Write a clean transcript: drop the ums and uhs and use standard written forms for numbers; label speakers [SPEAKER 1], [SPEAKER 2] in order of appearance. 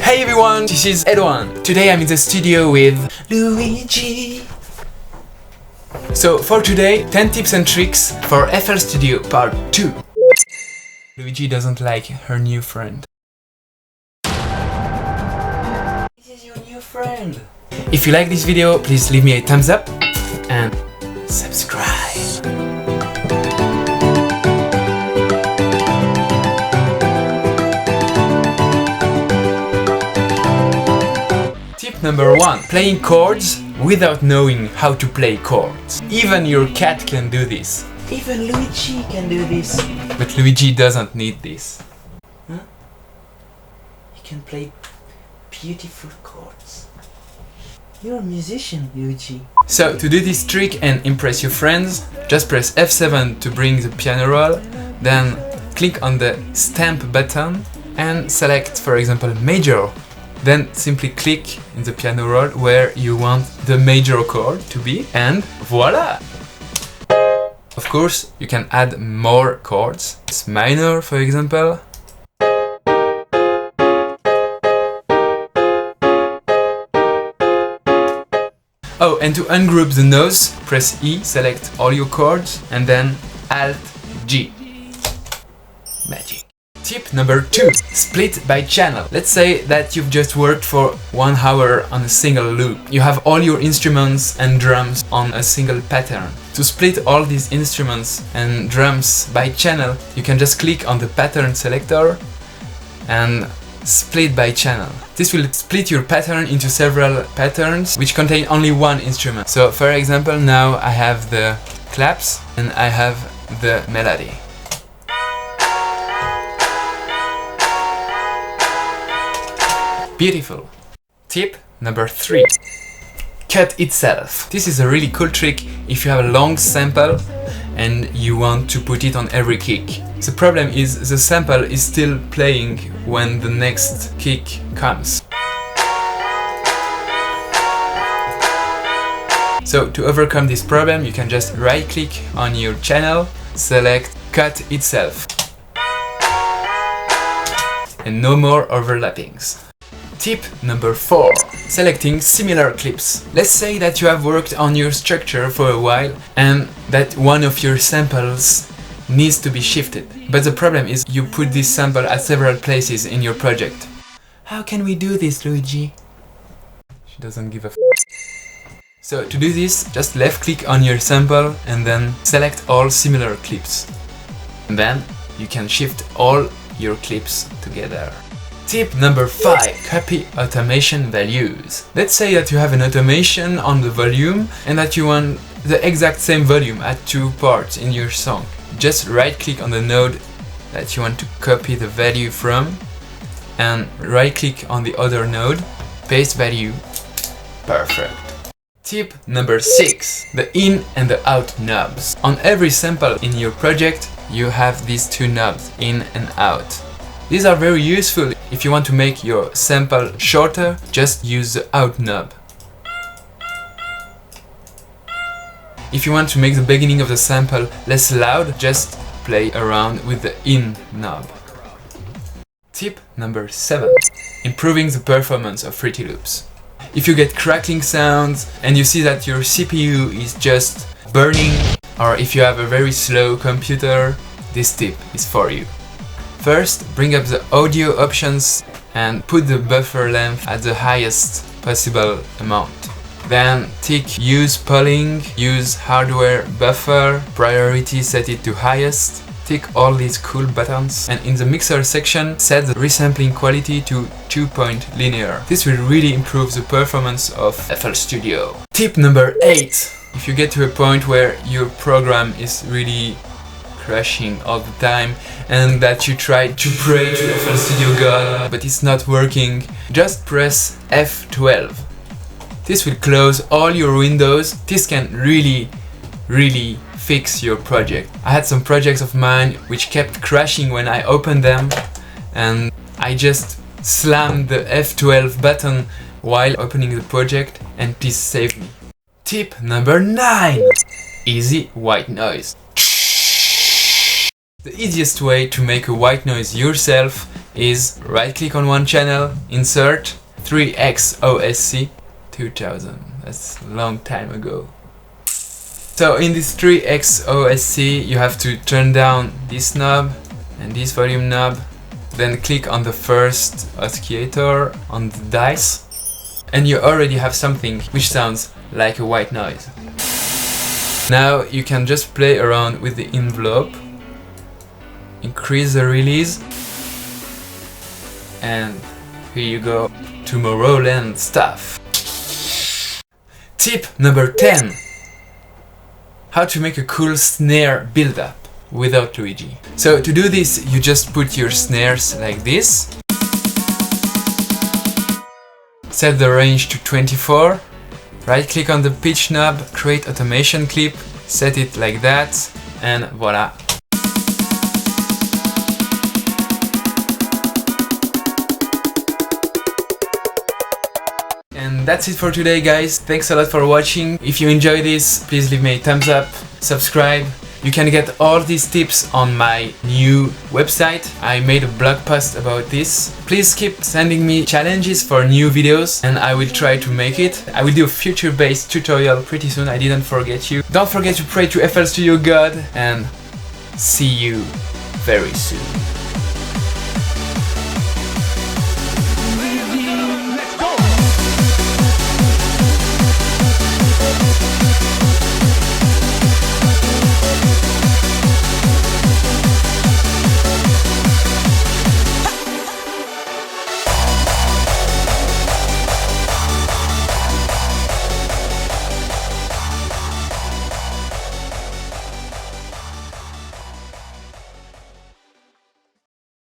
[SPEAKER 1] Hey everyone, this is EDWAN. Today I'm in the studio with Luigi. So for today, 10 tips and tricks for FL Studio Part 2. Luigi doesn't like her new friend. This is your new friend. If you like this video, please leave me a thumbs up and subscribe. Tip number 1. Playing chords without knowing how to play chords. Even your cat can do this. Even Luigi can do this. But Luigi doesn't need this. Huh? He can play beautiful chords. You're a musician, Luigi. So to do this trick and impress your friends, just press F7 to bring the piano roll, then click on the stamp button and select, for example, major. Then simply click in the piano roll where you want the major chord to be, and voila! Of course, you can add more chords. It's minor, for example. Oh, and to ungroup the nose, press E, select all your chords, and then Alt G. Magic. Tip number 2. Split by channel. Let's say that you've just worked for 1 hour on a single loop. You have all your instruments and drums on a single pattern. To split all these instruments and drums by channel, you can just click on the pattern selector and split by channel. This will split your pattern into several patterns which contain only one instrument. So for example, now I have the claps and I have the melody. Beautiful. Tip number 3. Cut itself. This is a really cool trick if you have a long sample and you want to put it on every kick. The problem is the sample is still playing when the next kick comes. So to overcome this problem, you can just right click on your channel, select Cut Itself. And no more overlappings. Tip number 4. Selecting similar clips. Let's say that you have worked on your structure for a while and that one of your samples needs to be shifted. But the problem is you put this sample at several places in your project. How can we do this, Luigi? She doesn't give a f. So to do this, just left click on your sample and then select all similar clips. And then you can shift all your clips together. Tip number 5. Copy automation values. Let's say that you have an automation on the volume and that you want the exact same volume at 2 parts in your song. Just right click on the node that you want to copy the value from and right click on the other node, paste value. Perfect. Tip number 6. The in and the out knobs. On every sample in your project you have these 2 knobs, in and out. These are very useful. If you want to make your sample shorter, just use the out knob. If you want to make the beginning of the sample less loud, just play around with the in knob. Tip number 7. Improving the performance of Fruity Loops. If you get crackling sounds and you see that your CPU is just burning, or if you have a very slow computer, this tip is for you. First, bring up the audio options and put the buffer length at the highest possible amount. Then tick use polling, use hardware buffer, priority set it to highest. Tick all these cool buttons and in the mixer section set the resampling quality to 2-point linear. This will really improve the performance of FL Studio. Tip number 8. If you get to a point where your program is really crashing all the time and that you try to pray to FL Studio God but it's not working, just press F12. This will close all your windows. This can really fix your project. I had some projects of mine which kept crashing when I opened them and I just slammed the F12 button while opening the project and this saved me. Tip number 9. Easy white noise. The easiest way to make a white noise yourself is right click on one channel, insert 3x OSC 2000. That's a long time ago. So in this 3x OSC you have to turn down this knob and this volume knob, then click on the first oscillator on the dice, and you already have something which sounds like a white noise. Now you can just play around with the envelope, increase the release, and here you go, Tomorrowland stuff. Tip number 10. How to make a cool snare build-up without Luigi. So to do this, you just put your snares like this, set the range to 24, right click on the pitch knob, create automation clip, set it like that, and voila. And that's it for today, guys. Thanks a lot for watching. If you enjoyed this, please leave me a thumbs up, subscribe. You can get all these tips on my new website. I made a blog post about this. Please keep sending me challenges for new videos and I will try to make it. I will do a future-based tutorial pretty soon, I didn't forget you. Don't forget to pray to FL Studio God and see you very soon.